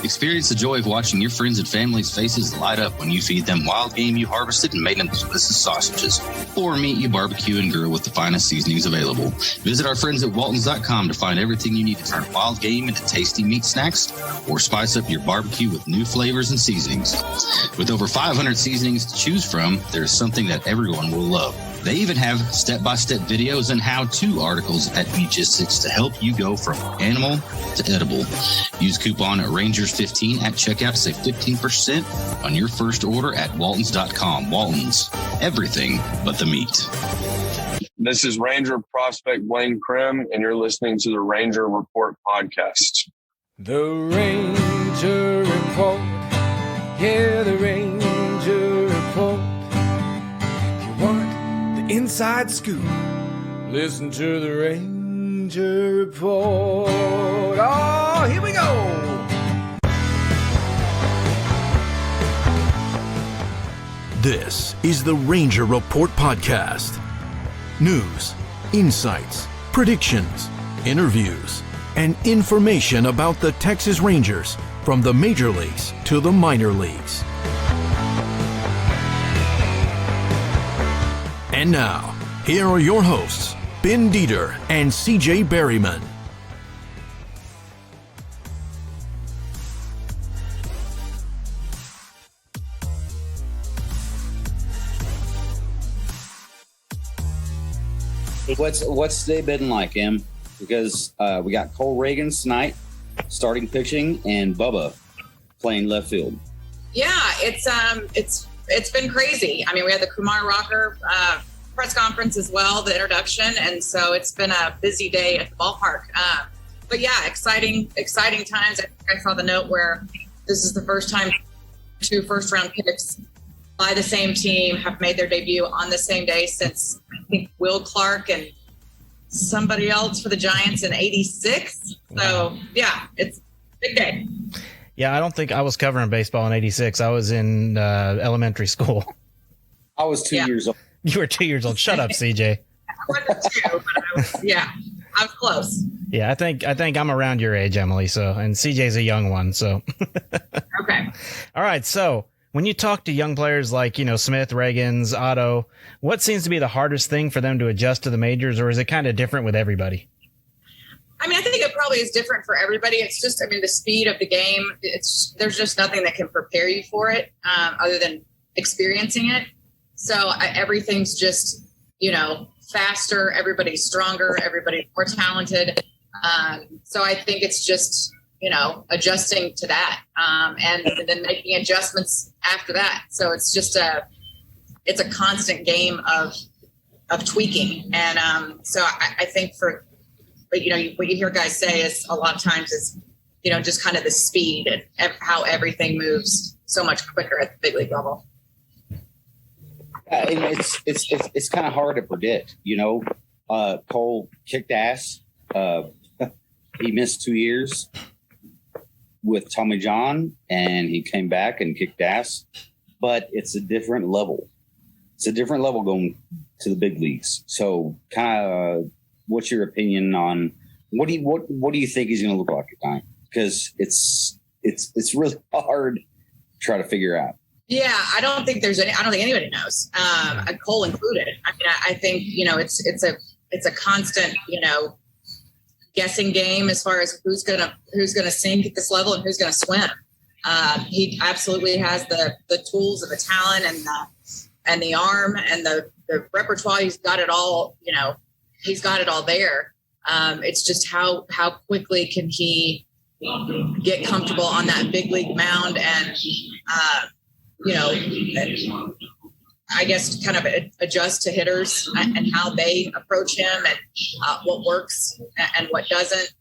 Experience the joy of watching your friends and family's faces light up when you feed them wild game you harvested and made into delicious sausages. Or meet you barbecue and grill with the finest seasonings available. Visit our friends at waltons.com to find everything you need to turn wild game into tasty meat snacks or spice up your barbecue with new flavors and seasonings. With over 500 seasonings to choose from, there's something that everyone will love. They even have step-by-step videos and how-to articles at Meatgistics to help you go from animal to edible. Use coupon Rangers15 at checkout to save 15% on your first order at waltons.com. Waltons, everything but the meat. This is Ranger prospect Blaine Krim, and you're listening to the Ranger Report podcast. The Ranger Report. Yeah, the Ranger Report. If you want inside scoop, listen to the Ranger Report. Oh, here we go. This is the Ranger Report podcast. News, insights, predictions, interviews, and information about the Texas Rangers from the major leagues to the minor leagues. And now, here are your hosts, Ben Dieter and CJ Berryman. What's today been like, Em? Because we got Cole Reagans tonight starting pitching and Bubba playing left field. Yeah, it's been crazy. I mean, we had the Kumar Rocker press conference as well, the introduction, and so it's been a busy day at the ballpark. But yeah, exciting times. I think I saw the note where this is the first time 2 first-round picks by the same team have made their debut on the same day since, I think, Will Clark and somebody else for the Giants in '86. So yeah, it's a big day. Yeah, I don't think I was covering baseball in '86. I was in elementary school. I was 2 years old. You were 2 years old. Shut up, CJ. I wasn't 2, but I was close. Yeah, I think I'm around your age, Emily. So, and CJ's a young one. So, okay. All right. So, when you talk to young players like Smith, Reagans, Otto, what seems to be the hardest thing for them to adjust to the majors, or is it kind of different with everybody? I mean, I think it probably is different for everybody. It's just, I mean, the speed of the game. There's just nothing that can prepare you for it other than experiencing it. So everything's just, faster. Everybody's stronger. Everybody's more talented. So I think it's just, adjusting to that and then making adjustments after that. So it's just it's a constant game of tweaking. And so I think but what you hear guys say is a lot of times is, just kind of the speed and how everything moves so much quicker at the big league level. It's kind of hard to predict. Cole kicked ass. He missed 2 years with Tommy John, and he came back and kicked ass. But it's a different level. It's a different level going to the big leagues. So, kind of, what's your opinion on what do you think he's going to look like at time? Because it's really hard to try to figure out. Yeah, I don't think anybody knows, Cole included. I mean, I think it's a constant guessing game as far as who's gonna sink at this level and who's gonna swim. He absolutely has the tools and the talent and the arm and the repertoire. He's got it all. He's got it all there. It's just how quickly can he get comfortable on that big league mound and I guess kind of adjust to hitters and how they approach him and what works and what doesn't.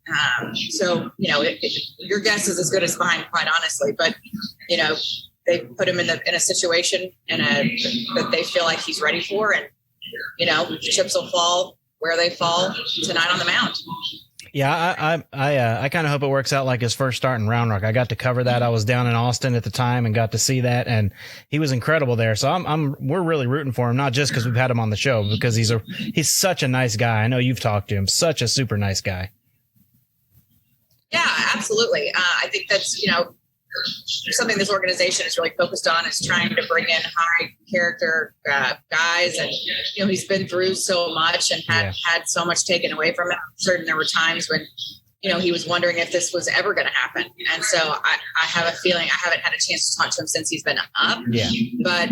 So your guess is as good as mine, quite honestly. But they put him in a situation that they feel like he's ready for, and chips will fall where they fall tonight on the mound. Yeah, I kind of hope it works out like his first start in Round Rock. I got to cover that. I was down in Austin at the time and got to see that, and he was incredible there. So we're really rooting for him, not just because we've had him on the show, because he's such a nice guy. I know you've talked to him. Such a super nice guy. Yeah, absolutely. I think that's something this organization is really focused on, is trying to bring in high character guys. And, he's been through so much and had so much taken away from him. I'm certain there were times when, he was wondering if this was ever going to happen. And so I have a feeling, I haven't had a chance to talk to him since he's been up, but,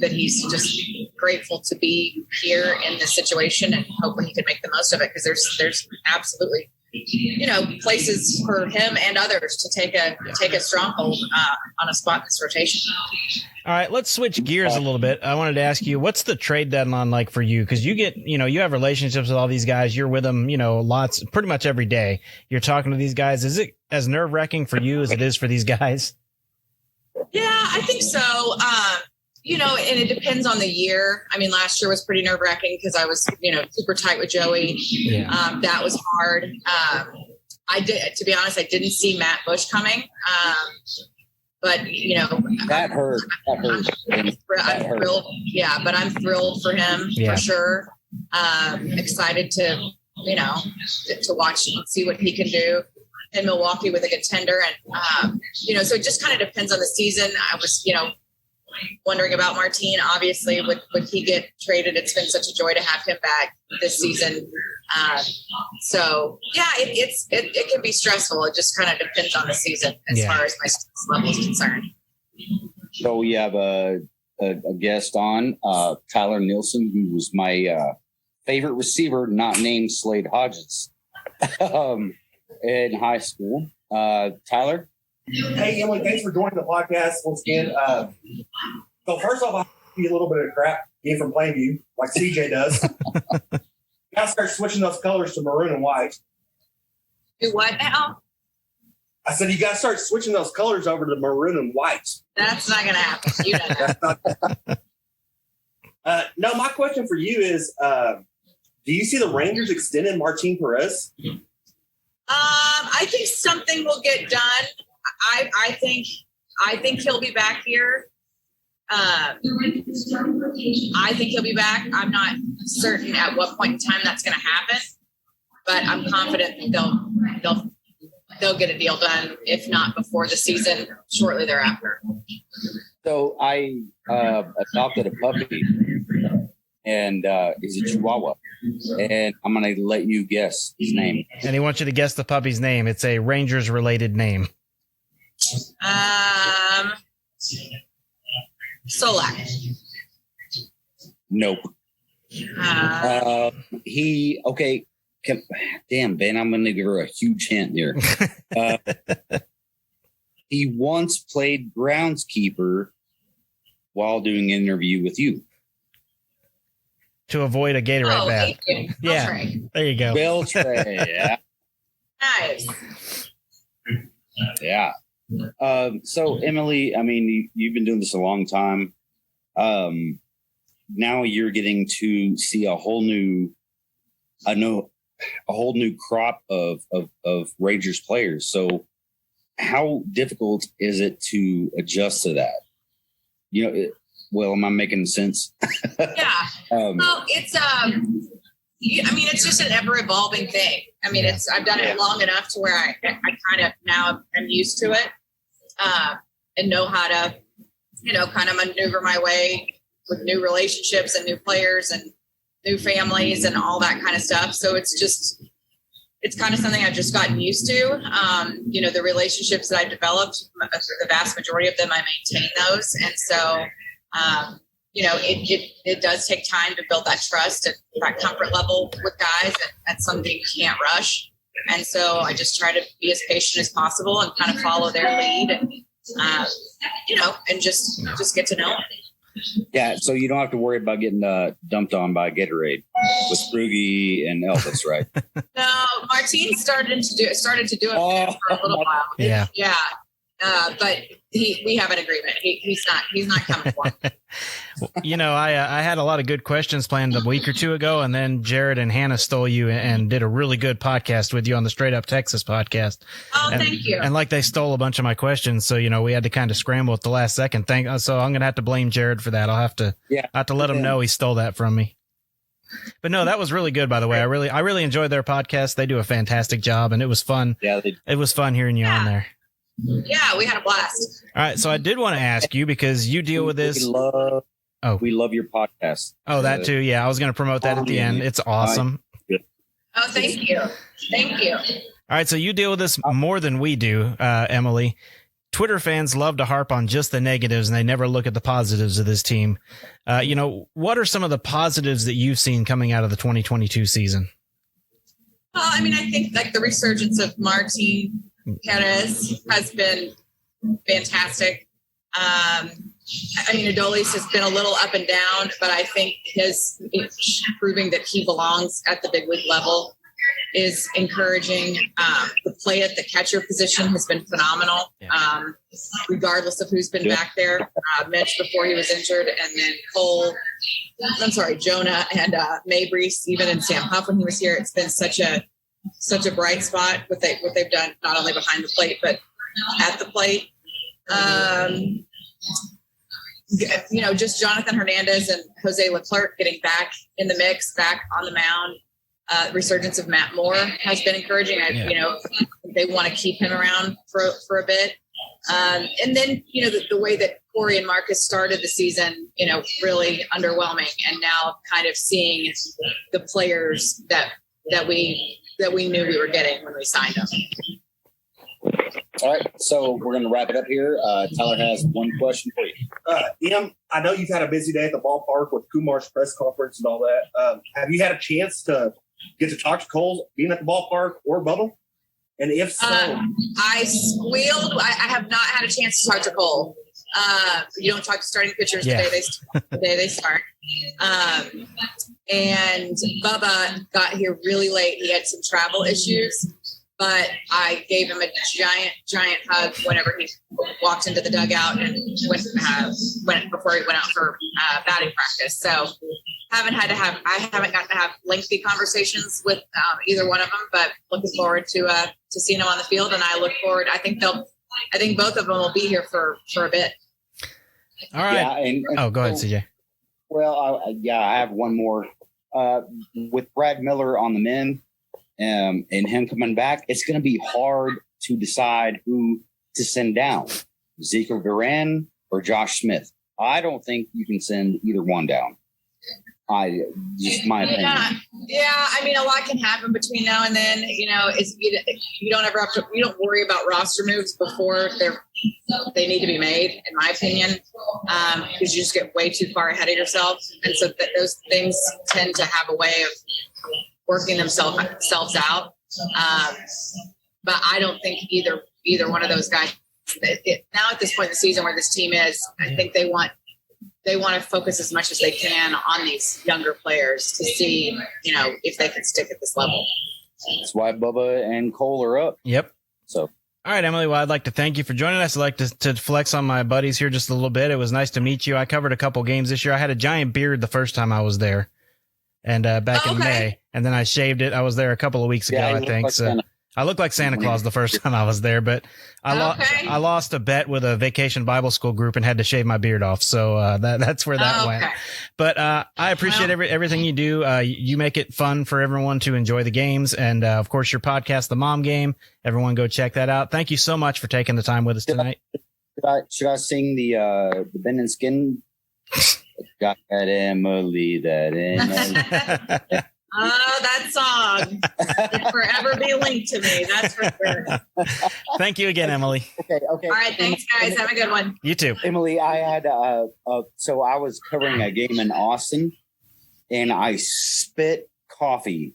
that he's just grateful to be here in this situation, and hopefully he can make the most of it. Cause there's absolutely, places for him and others to take a stronghold on a spot in this rotation. All right, let's switch gears a little bit. I wanted to ask you, what's the trade deadline like for you? Because you get, you have relationships with all these guys. You're with them, lots, pretty much every day. You're talking to these guys. Is it as nerve wracking for you as it is for these guys? Yeah, I think so. And it depends on the year. I mean, last year was pretty nerve wracking because I was, super tight with Joey. Yeah. That was hard. To be honest, I didn't see Matt Bush coming. But that hurt. I'm thrilled. Yeah, but I'm thrilled for him for sure. Excited to watch and see what he can do in Milwaukee with a contender. And so it just kind of depends on the season. I was, wondering about Martin. Obviously, would he get traded? It's been such a joy to have him back this season. So yeah, it can be stressful. It just kind of depends on the season as far as my stress level is concerned. So we have a guest on, Tyler Nielsen, who was my favorite receiver, not named Slade Hodges, in high school. Tyler? Hey, Emily, thanks for joining the podcast once again. So first off, I'll give you a little bit of crap being from Plainview, like CJ does. You got to start switching those colors to maroon and white. Do what now? I said you got to start switching those colors over to maroon and white. That's not going to happen. You know that. No, my question for you is, do you see the Rangers extending Martin Perez? I think something will get done. I think he'll be back here. I think he'll be back. I'm not certain at what point in time that's going to happen, but I'm confident that they'll get a deal done, if not before the season, shortly thereafter. So I adopted a puppy, and he's a Chihuahua, and I'm going to let you guess his name. And he wants you to guess the puppy's name. It's a Rangers-related name. Solak. Nope. Damn, Ben, I'm going to give her a huge hint here. He once played groundskeeper while doing an interview with you. To avoid a Gatorade bath. Yeah, Beltray. There you go. Beltray, yeah. Nice. Yeah. So Emily, I mean, you've been doing this a long time. Now you're getting to see a whole new crop of Rangers players. So how difficult is it to adjust to that? Am I making sense? Yeah. Well, it's it's just an ever evolving thing. I mean, I've done it long enough to where I kind of now am used to it, and know how to, kind of maneuver my way with new relationships and new players and new families and all that kind of stuff. So it's kind of something I've just gotten used to. The relationships that I've developed, the vast majority of them, I maintain those. And so, it does take time to build that trust and that comfort level with guys. And that's something you can't rush. And so I just try to be as patient as possible and kind of follow their lead and, and just get to know them. Yeah, so you don't have to worry about getting dumped on by Gatorade with Sprugy and Elvis, right? No, Martin started to do it for a little while. Yeah. Yeah. But we have an agreement. He's not coming for me. I had a lot of good questions planned a week or two ago, and then Jared and Hannah stole you and did a really good podcast with you on the Straight Up Texas podcast. Oh, thank you. And they stole a bunch of my questions, so we had to kind of scramble at the last second. So I'm gonna have to blame Jared for that. I'll have to let him know he stole that from me. But no, that was really good, by the way. I really enjoyed their podcast. They do a fantastic job, and it was fun. Yeah, it was fun hearing you on there. Yeah, we had a blast. All right. So I did want to ask you, because you deal with this. We love your podcast. Oh, that too. Yeah. I was going to promote that at the end. It's awesome. Oh, thank you. Thank you. All right. So you deal with this more than we do, Emily. Twitter fans love to harp on just the negatives, and they never look at the positives of this team. What are some of the positives that you've seen coming out of the 2022 season? Well, I mean, I think like the resurgence of Martin Perez has been fantastic. Adolis has been a little up and down, but I think his proving that he belongs at the big league level is encouraging. The play at the catcher position has been phenomenal, regardless of who's been back there. Mitch before he was injured, and then Jonah and Mabry, even and Sam Huff when he was here. It's been such a bright spot what they've done, not only behind the plate but at the plate. Just Jonathan Hernandez and Jose Leclerc getting back in the mix, back on the mound. Resurgence of Matt Moore has been encouraging. They want to keep him around for a bit. And then, the way that Corey and Marcus started the season, really underwhelming, and now kind of seeing the players that we knew we were getting when we signed them. All right, so we're going to wrap it up here. Tyler has one question for you. Em, I know you've had a busy day at the ballpark with Kumar's press conference and all that. Have you had a chance to get to talk to Cole being at the ballpark or Bubba? And if so, I squealed. I have not had a chance to talk to Cole. You don't talk to starting pitchers the day they start. And Bubba got here really late. He had some travel issues, but I gave him a giant hug whenever he walked into the dugout and went before he went out for batting practice. So I haven't gotten to have lengthy conversations with either one of them, but looking forward to seeing them on the field. And I look forward. I think both of them will be here for a bit. All right. Yeah, go ahead, CJ. Well, I have one more. With Brad Miller on the men and him coming back, it's going to be hard to decide who to send down, Zeke Duran or Josh Smith. I don't think you can send either one down. My opinion. Yeah. I mean, a lot can happen between now and then. You don't worry about roster moves before they need to be made, in my opinion, because you just get way too far ahead of yourself. And so those things tend to have a way of working themselves out. But I don't think either one of those guys, now at this point in the season where this team is, I think they want to focus as much as they can on these younger players to see, if they can stick at this level. That's why Bubba and Cole are up. Yep. So, all right, Emily. Well, I'd like to thank you for joining us. I'd like to flex on my buddies here just a little bit. It was nice to meet you. I covered a couple games this year. I had a giant beard the first time I was there, and back in May, and then I shaved it. I was there a couple of weeks ago, I think. So I looked like Santa Claus the first time I was there, but I lost a bet with a vacation Bible school group and had to shave my beard off. So that's where that went. But I appreciate everything you do. You make it fun for everyone to enjoy the games. And of course, your podcast, The Mom Game. Everyone go check that out. Thank you so much for taking the time with us tonight. Should I sing the Ben and Skin? Got that Emily, Oh, that song will forever be linked to me. That's for sure. Thank you again, Emily. Okay. All right. Thanks, guys. Have a good one. You too. Emily, I had, so I was covering a game in Austin and I spit coffee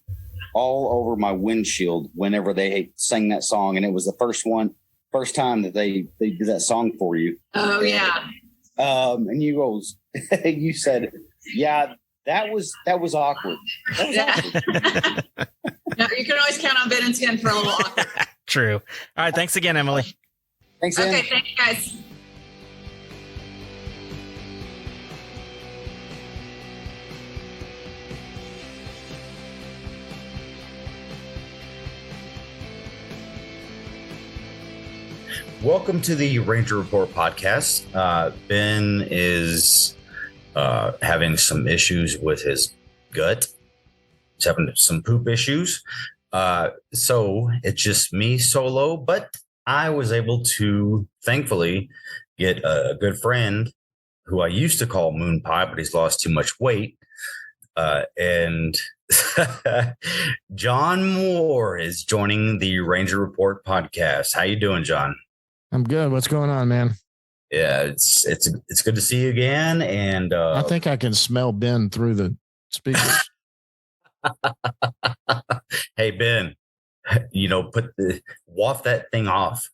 all over my windshield whenever they sang that song. And it was the first time that they did that song for you. Oh, yeah. And you said, yeah, that was awkward. That was awkward. No, you can always count on Ben and Skin for a little awkward. True. All right. Thanks again, Emily. Thanks, okay. Em. Thank you, guys. Welcome to the Ranger Report podcast. Ben is having some issues with his gut. He's having some poop issues. So it's just me solo, but I was able to thankfully get a good friend who I used to call Moon Pie, but he's lost too much weight. And John Moore is joining the Ranger Report podcast. How you doing, John? I'm good. What's going on, man? Yeah, it's good to see you again. And I think I can smell Ben through the speakers. Hey, Ben, waft that thing off.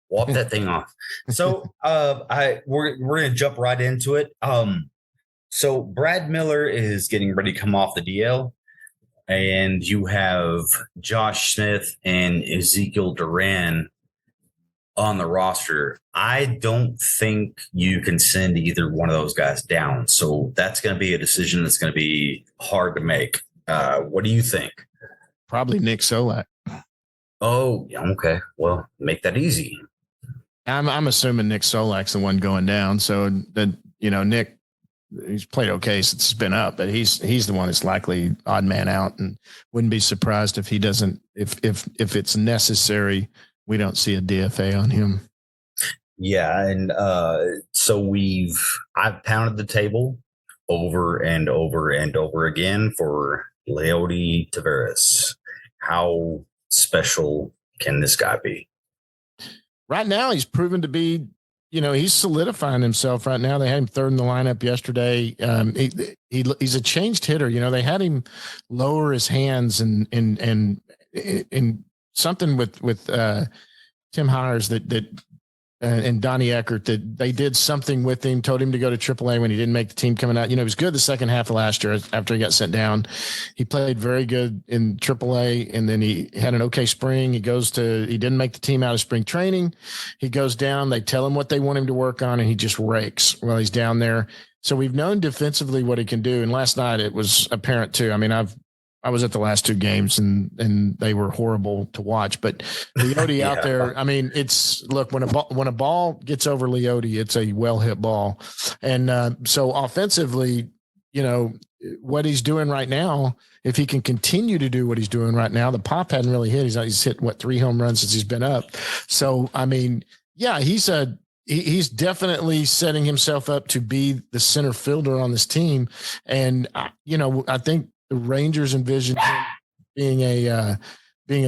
Waft that thing off. So we're gonna jump right into it. So Brad Miller is getting ready to come off the DL, and you have Josh Smith and Ezekiel Duran on the roster. I don't think you can send either one of those guys down. So that's going to be a decision that's going to be hard to make. What do you think? Probably Nick Solak. Oh, okay. Well, make that easy. I'm assuming Nick Solak's the one going down. So then, Nick, he's played okay since he's been up, but he's the one that's likely odd man out, and wouldn't be surprised if he doesn't, if it's necessary, we don't see a DFA on him. Yeah. And so I've pounded the table over and over and over again for Leody Taveras. How special can this guy be? Right now, he's proven to be, he's solidifying himself right now. They had him third in the lineup yesterday. He's a changed hitter. They had him lower his hands and something with Tim Hires that and Donnie Eckert, that they did something with him, told him to go to AAA when he didn't make the team coming out. He was good the second half of last year after he got sent down. He played very good in AAA, and then he had an okay spring. He didn't make the team out of spring training. He goes down. They tell him what they want him to work on, and he just rakes while he's down there. So we've known defensively what he can do. And last night it was apparent too. I mean, I was at the last two games and they were horrible to watch, but Leody out there, I mean, when a ball gets over Leody, it's a well hit ball. And so offensively, what he's doing right now, if he can continue to do what he's doing right now, the pop hadn't really hit. He's hit 3 home runs since he's been up. So, I mean, yeah, he's definitely setting himself up to be the center fielder on this team. And, I think the Rangers envision him being a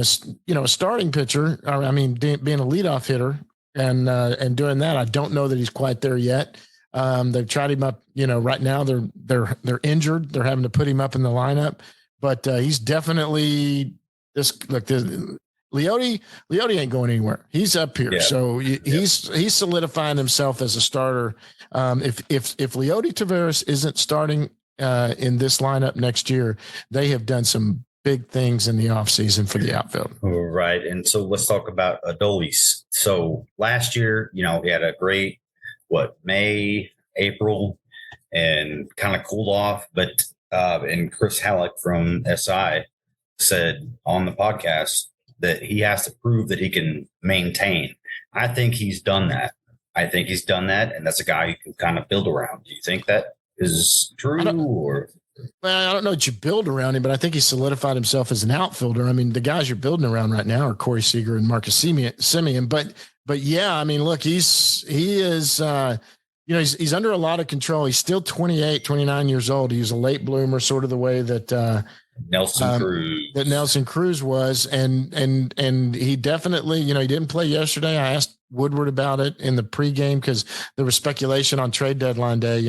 starting pitcher, being a leadoff hitter and doing that. I don't know that he's quite there yet. They've tried him up, right now they're injured. They're having to put him up in the lineup, but he's definitely Leody ain't going anywhere. He's up here. Yeah. So he's solidifying himself as a starter. If Leody Taveras isn't starting in this lineup next year, they have done some big things in the offseason for the outfield. Right. And so let's talk about Adolis. So last year, he had a great, May, April, and kind of cooled off. But and Chris Halleck from SI said on the podcast that he has to prove that he can maintain. I think he's done that. And that's a guy you can kind of build around. Do you think that is true? I don't know that you build around him, but I think he solidified himself as an outfielder. I mean, the guys you're building around right now are Corey Seager and Marcus Simeon. But yeah, I mean, look, he is, he's under a lot of control. He's still 28, 29 years old. He was a late bloomer, sort of the way that Nelson Cruz was. And he definitely, he didn't play yesterday. I asked Woodward about it in the pregame because there was speculation on trade deadline day.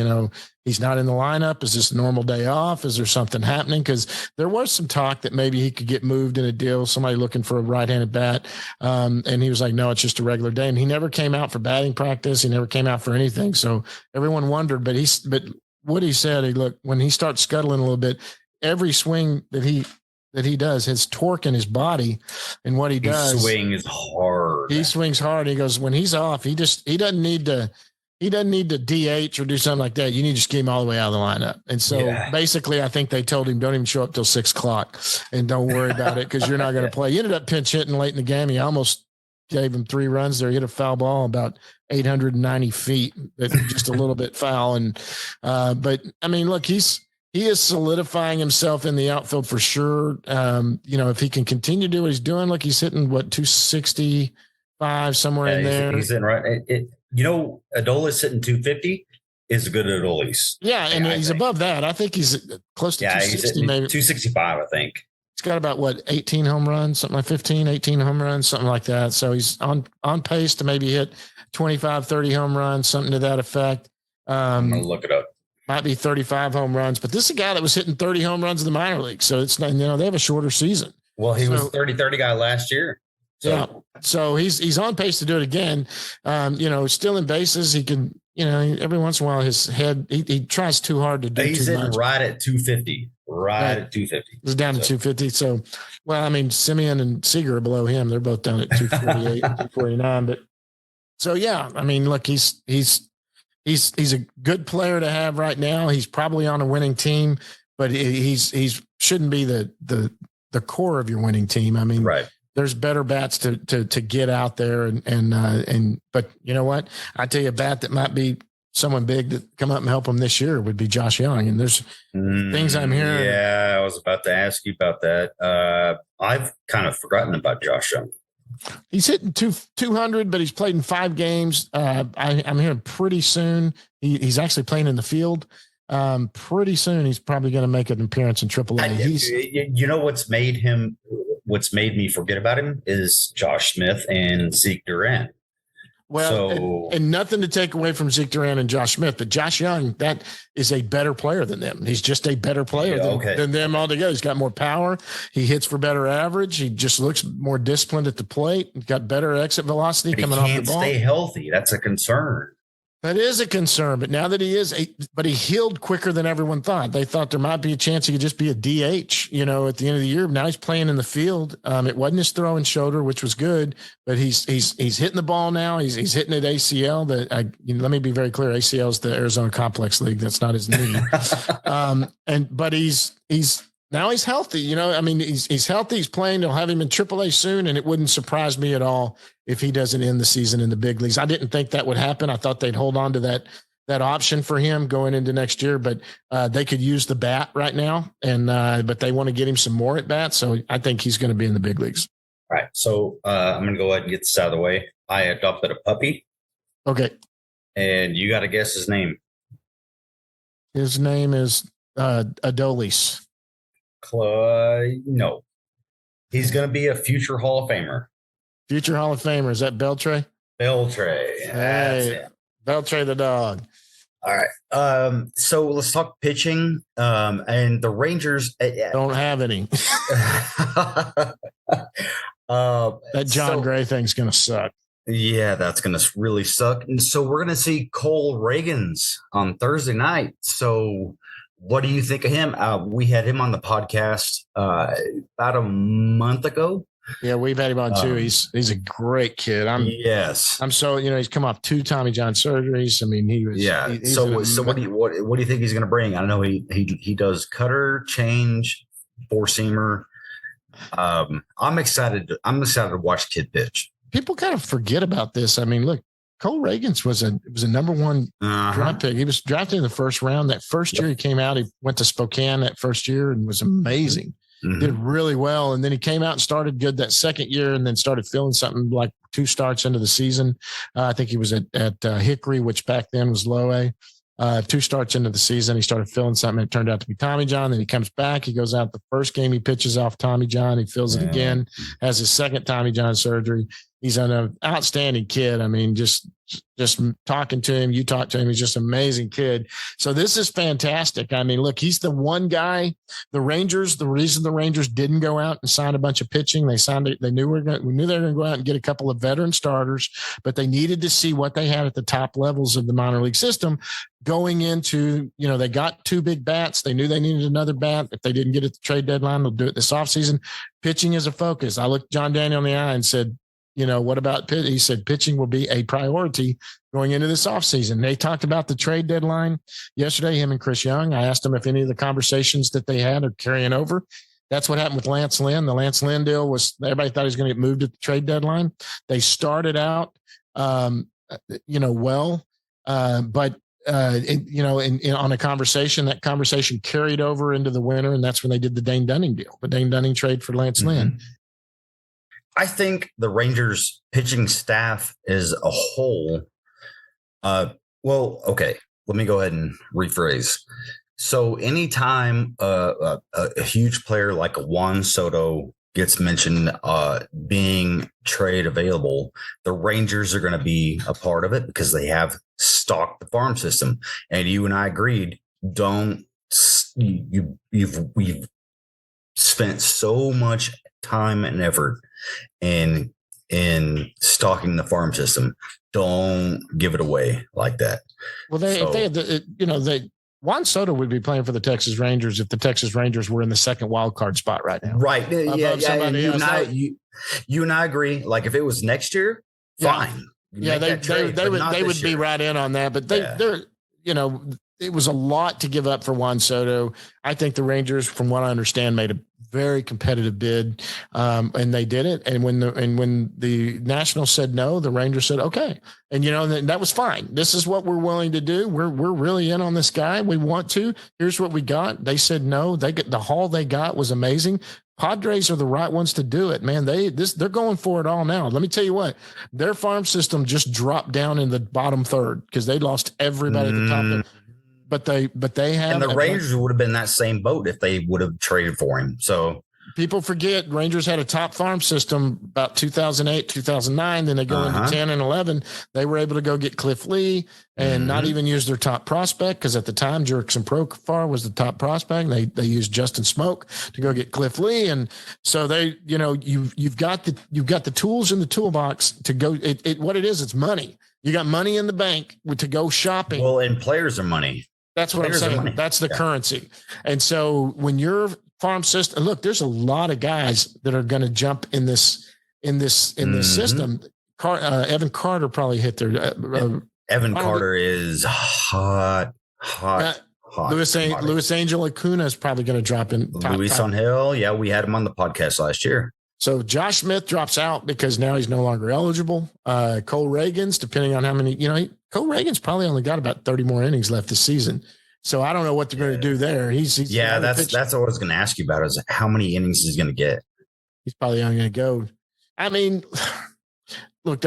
He's not in the lineup. Is this a normal day off? Is there something happening? Because there was some talk that maybe he could get moved in a deal, somebody looking for a right-handed bat. And he was like, no, it's just a regular day. And he never came out for batting practice. He never came out for anything. So everyone wondered, but Woody said, look, when he starts scuttling a little bit, every swing that he does, his torque in his body and what he does. He swings hard. He swings hard. He goes, when he's off, he doesn't need to DH or do something like that. You need to just get him all the way out of the lineup. And so basically I think they told him, don't even show up till 6:00 and don't worry about it, 'cause you're not going to play. He ended up pinch hitting late in the game. He almost gave him 3 runs there. He hit a foul ball about 890 feet, just a little bit foul. And, but I mean, look, he is solidifying himself in the outfield for sure. If he can continue to do what he's doing, like he's hitting 260 somewhere in there. He's in right. Adolis hitting 250 is good at Adolis. Yeah, and he's above that. I think he's close to 260, maybe 265. I think he's got about 18 home runs, something like 18 home runs, something like that. So he's on pace to maybe hit 25, 30 home runs, something to that effect. I'm gonna look it up. Might be 35 home runs, but this is a guy that was hitting 30 home runs in the minor league. So it's not, they have a shorter season. Well, he was 30-30 guy last year. So. Yeah. So he's on pace to do it again. Still in bases. He can, every once in a while his head, he tries too hard to do he's too much. Right at 250. At 250. He's down to 250. So, Simeon and Seager are below him. They're both down at 248, 249. But so, yeah, look, he's a good player to have right now. He's probably on a winning team, but he's shouldn't be the core of your winning team. Right. There's better bats to get out there but you know what? I tell you, a bat that might be someone big to come up and help him this year would be Josh Young. And there's things I'm hearing. Yeah, I was about to ask you about that. I've kind of forgotten about Josh Young. He's hitting 200, but he's played in 5 games. I'm hearing pretty soon he's actually playing in the field. Pretty soon he's probably going to make an appearance in AAA. What's made me forget about him is Josh Smith and Zeke Duran. Well, and nothing to take away from Zeke Duran and Josh Smith, but Josh Young, that is a better player than them. He's just a better player than them altogether. He's got more power. He hits for better average. He just looks more disciplined at the plate. He's got better exit velocity coming off the ball. Stay healthy. That's a concern. That is a concern, but now that he healed quicker than everyone thought. They thought there might be a chance he could just be a DH, at the end of the year. Now he's playing in the field. It wasn't his throwing shoulder, which was good, but he's hitting the ball now. He's hitting at ACL. Let me be very clear. ACL is the Arizona Complex League. That's not his knee. But he's now he's healthy. He's healthy. He's playing. They'll have him in AAA soon, and it wouldn't surprise me at all if he doesn't end the season in the big leagues. I didn't think that would happen. I thought they'd hold on to that option for him going into next year, but they could use the bat right now, but they want to get him some more at bats. So I think he's going to be in the big leagues. All right. So I'm going to go ahead and get this out of the way. I adopted a puppy. Okay. And you got to guess his name. His name is Adolis. No. He's going to be a future Hall of Famer. Future Hall of Famer. Is that Beltre? Beltre. Hey, Beltre the dog. All right. So let's talk pitching. And the Rangers don't have any. That John Gray thing's going to suck. Yeah, that's going to really suck. And so we're going to see Cole Reagans on Thursday night. So what do you think of him? We had him on the podcast about a month ago. Yeah, we've had him on too. He's a great kid. I'm so he's come off 2 Tommy John surgeries. He was So what do you think he's going to bring? I know he does cutter, change, 4-seamer. I'm excited to watch kid pitch. People kind of forget about this. Look, Cole Reagans was a number 1 draft pick. He was drafted in the first round. That first year he came out, he went to Spokane that first year and was amazing. Mm-hmm. Did really well. And then he came out and started good that second year and then started feeling something like 2 starts into the season. I think he was at Hickory, which back then was low A. 2 starts into the season, he started feeling something. It turned out to be Tommy John. Then he comes back. He goes out the first game. He pitches off Tommy John. He feels it again, has his second Tommy John surgery. He's an outstanding kid. Just talking to him, you talk to him, he's just an amazing kid. So this is fantastic. Look, he's the one guy. The reason the Rangers didn't go out and sign a bunch of pitching, we knew they were going to go out and get a couple of veteran starters, but they needed to see what they had at the top levels of the minor league system going into, they got 2 big bats. They knew they needed another bat. If they didn't get it at the trade deadline, they'll do it this offseason. Pitching is a focus. I looked John Daniel in the eye and said, what about pitch? He said pitching will be a priority going into this offseason. They talked about the trade deadline yesterday, him and Chris Young. I asked him if any of the conversations that they had are carrying over. That's what happened with Lance Lynn. The Lance Lynn deal was, everybody thought he was going to get moved at the trade deadline. They started out, well, but on a conversation, that conversation carried over into the winter, and that's when they did the Dane Dunning deal, the Dane Dunning trade for Lance Lynn. I think the Rangers pitching staff as a whole. Well, okay. Let me go ahead and rephrase. So anytime a huge player like a Juan Soto gets mentioned being trade available, the Rangers are going to be a part of it because they have stocked the farm system. And you and I agreed, we've spent so much time and effort in stocking the farm system. Don't give it away like that. Well, if they had Juan Soto would be playing for the Texas Rangers if the Texas Rangers were in the second wild card spot right now. Right. Yeah. You and I agree. Like if it was next year, fine. Yeah, they would be right in on that. But they're it was a lot to give up for Juan Soto. I think the Rangers, from what I understand, made a very competitive bid, and they did it. And when the Nationals said no, the Rangers said okay, and that was fine. This is what we're willing to do. We're really in on this guy. We want to. Here's what we got. They said no. The haul they got was amazing. Padres are the right ones to do it, man. They're going for it all now. Let me tell you what, their farm system just dropped down in the bottom third because they lost everybody at the top. But they have, and the Rangers would have been that same boat if they would have traded for him. So people forget Rangers had a top farm system about 2008, 2009. Then they go into 10 and 11. They were able to go get Cliff Lee and not even use their top prospect because at the time Jurickson Profar was the top prospect. They used Justin Smoke to go get Cliff Lee, and so you've got the tools in the toolbox to go. What it is, it's money. You got money in the bank to go shopping. Well, and players are money. That's what I'm saying. That's the currency. And so when your farm system, look, there's a lot of guys that are going to jump in this system. Evan Carter probably hit their. Evan Carter is hot. Luis Angel Acuna is probably going to drop in. Luis on Hill. Yeah, we had him on the podcast last year. So Josh Smith drops out because now he's no longer eligible. Cole Reagans, depending on how many, Cole Reagans probably only got about 30 more innings left this season. So I don't know what they're going to do there. He's that's what I was going to ask you about is how many innings he's going to get. He's probably only going to go. I mean, look,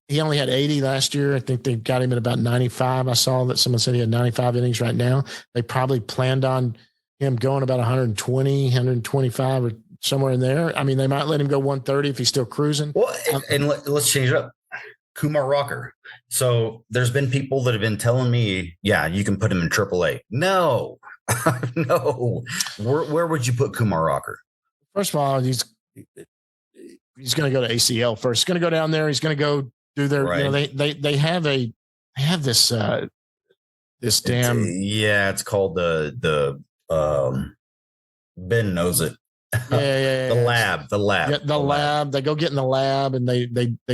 he only had 80 last year. I think they got him at about 95. I saw that someone said he had 95 innings right now. They probably planned on him going about 120, 125 or somewhere in there. I mean, they might let him go 130 if he's still cruising. Well, and let's change it up. Kumar Rocker. So there's been people that have been telling me, yeah, you can put him in AAA. No, no. Where would you put Kumar Rocker? First of all, he's going to go to ACL first. He's going to go down there. He's going to go do their. Right. They have this damn. It's called the Ben knows it. Yeah. The lab. Yeah, the lab. They go get in the lab and they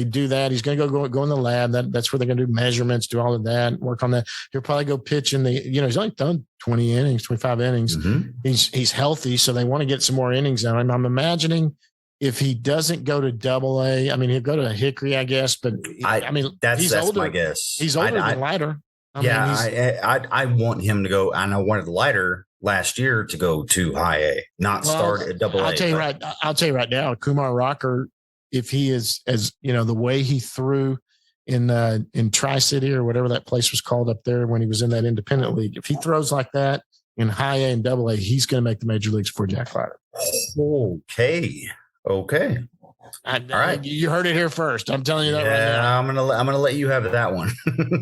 do that. He's going to go in the lab. That's where they're going to do measurements, do all of that, work on that. He'll probably go pitch in he's only done 20 innings, 25 innings. Mm-hmm. He's healthy. So they want to get some more innings out of him. I'm imagining if he doesn't go to AA, I mean, he'll go to Hickory, I guess, but that's older. my guess. He's older than Leiter. I want him to go, and I wanted Leiter last year to go to high A, start at AA. I'll tell you right now, Kumar Rocker, if he is as the way he threw in Tri-City or whatever that place was called up there when he was in that independent league, if he throws like that in high A and AA, he's going to make the major leagues for Jack Leiter. Okay. All right, you heard it here first. I'm telling you that right now. I'm gonna let you have that one.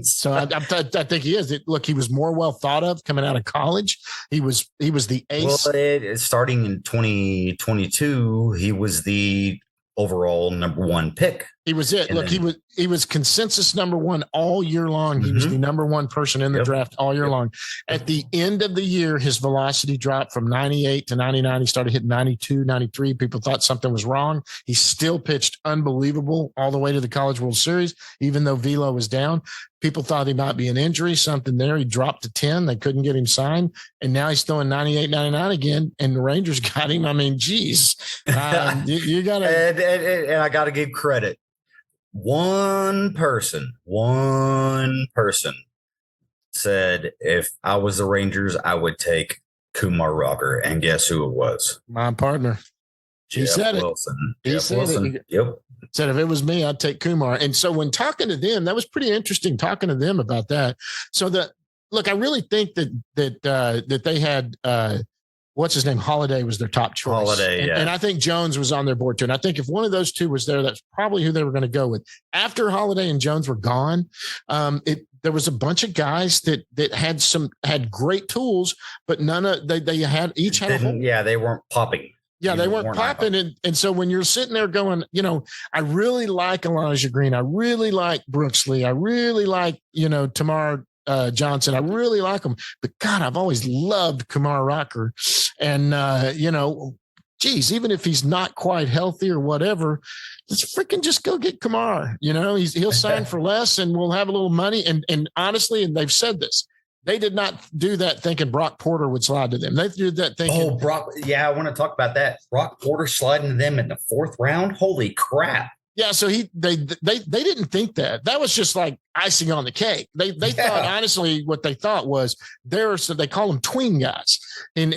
So I think he is. Look, he was more well thought of coming out of college. He was the ace. Well, starting in 2022, he was the overall number one pick. He was it. Look, he was consensus number one all year long. He was the number one person in the draft all year long. At the end of the year, his velocity dropped from 98 to 99. He started hitting 92, 93. People thought something was wrong. He still pitched unbelievable all the way to the College World Series, even though velo was down. People thought he might be an injury, something there. He dropped to 10. They couldn't get him signed. And now he's throwing 98, 99 again. And the Rangers got him. I mean, geez. You got to. And I got to give credit. One person said, if I was the Rangers, I would take Kumar Rocker. And guess who it was? My partner. He said it. Wilson. He Jeff said Wilson. it. Yep. Said if it was me, I'd take Kumar. And so when talking to them, that was pretty interesting talking to them about that. So look, I really think that they had what's his name? Holiday was their top choice. Holiday, and I think Jones was on their board too. And I think if one of those two was there, that's probably who they were going to go with. After Holiday and Jones were gone, there was a bunch of guys that had great tools, but none of they each had a whole. Yeah, they weren't popping. Yeah, they weren't popping. And so when you're sitting there going, I really like Elijah Green. I really like Brooks Lee. I really like, Tamar Johnson. I really like him. But God, I've always loved Kumar Rocker. And, geez, even if he's not quite healthy or whatever, let's freaking just go get Kumar. He'll sign for less and we'll have a little money. And honestly, and they've said this, they did not do that thinking Brock Porter would slide to them. They did that thinking. Brock. Yeah, I want to talk about that. Brock Porter sliding to them in the 4th round. Holy crap. Yeah, so they didn't think that. That was just like icing on the cake. They thought, honestly, what they thought was so they call them tween guys. And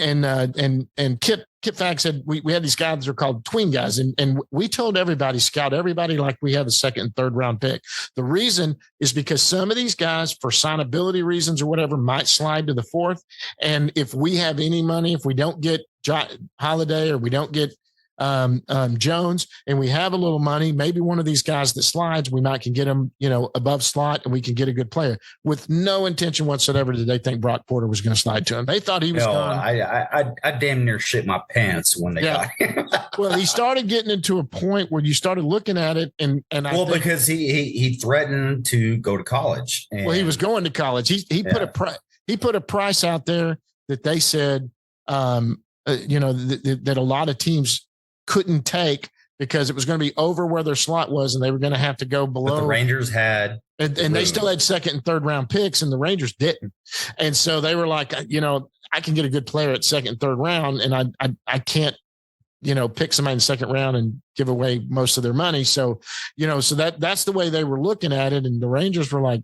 Kip Fag said we had these guys that are called tween guys. And we told everybody, scout everybody like we have a 2nd and 3rd round pick. The reason is because some of these guys, for signability reasons or whatever, might slide to the 4th. And if we have any money, if we don't get Holiday or we don't get Jones and we have a little money, maybe one of these guys that slides, we might can get him, above slot and we can get a good player. With no intention whatsoever did they think Brock Porter was going to slide to him. They thought he was gone. I damn near shit my pants when they got him. Well, he started getting into a point where you started looking at it because he threatened to go to college. Well, he was going to college. He put a price out there that they said that a lot of teams couldn't take because it was going to be over where their slot was and they were going to have to go below. But the Rangers had and they still had 2nd and 3rd round picks and the Rangers didn't. And so they were like, I can get a good player at 2nd and 3rd round and I can't, pick somebody in the 2nd round and give away most of their money. So, so that's the way they were looking at it. And the Rangers were like,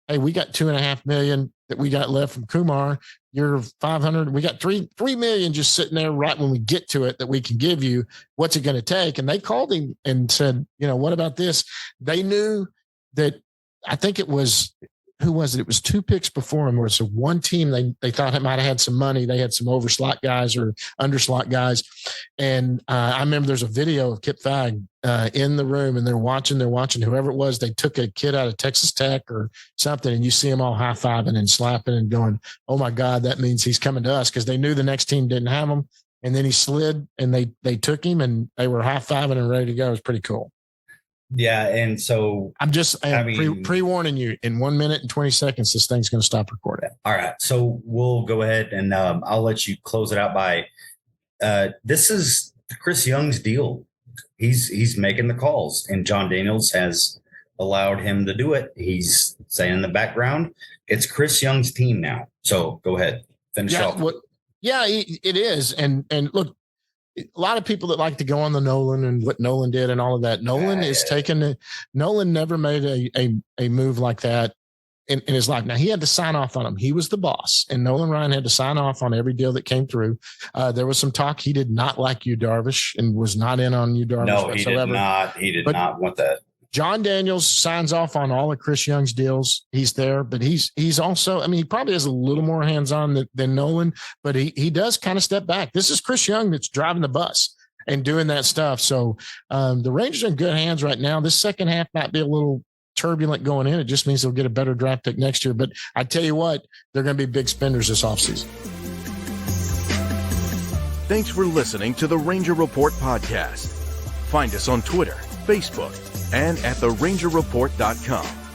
hey, we got $2.5 million that we got left from Kumar. You're 500. We got $3 million just sitting there right when we get to it that we can give you. What's it going to take? And they called him and said, what about this? They knew that. I think it was, who was it? It was 2 picks before him. Where it's one team they thought it might have had some money. They had some overslot guys or underslot guys. And I remember there's a video of Kip Fag in the room and they're watching whoever it was. They took a kid out of Texas Tech or something and you see them all high-fiving and slapping and going, oh my God, that means he's coming to us, because they knew the next team didn't have him. And then he slid and they took him and they were high-fiving and ready to go. It was pretty cool. Yeah, and so I'm pre-warning you, in 1 minute and 20 seconds, this thing's going to stop recording. All right, so we'll go ahead and I'll let you close it out by this is Chris Young's deal. He's making the calls, and John Daniels has allowed him to do it. He's saying in the background, it's Chris Young's team now. So go ahead, finish off. It is, and look. A lot of people that like to go on the Nolan and what Nolan did and all of that. Nolan never made a move like that in his life. Now, he had to sign off on them. He was the boss, and Nolan Ryan had to sign off on every deal that came through. There was some talk he did not like Yu Darvish and was not in on Yu Darvish whatsoever. He did not want that. John Daniels signs off on all of Chris Young's deals. He's there, but he's also, he probably has a little more hands-on than Nolan, but he does kind of step back. This is Chris Young that's driving the bus and doing that stuff. So the Rangers are in good hands right now. This second half might be a little turbulent going in. It just means they'll get a better draft pick next year. But I tell you what, they're going to be big spenders this offseason. Thanks for listening to the Ranger Report podcast. Find us on Twitter, Facebook, and at therangerreport.com.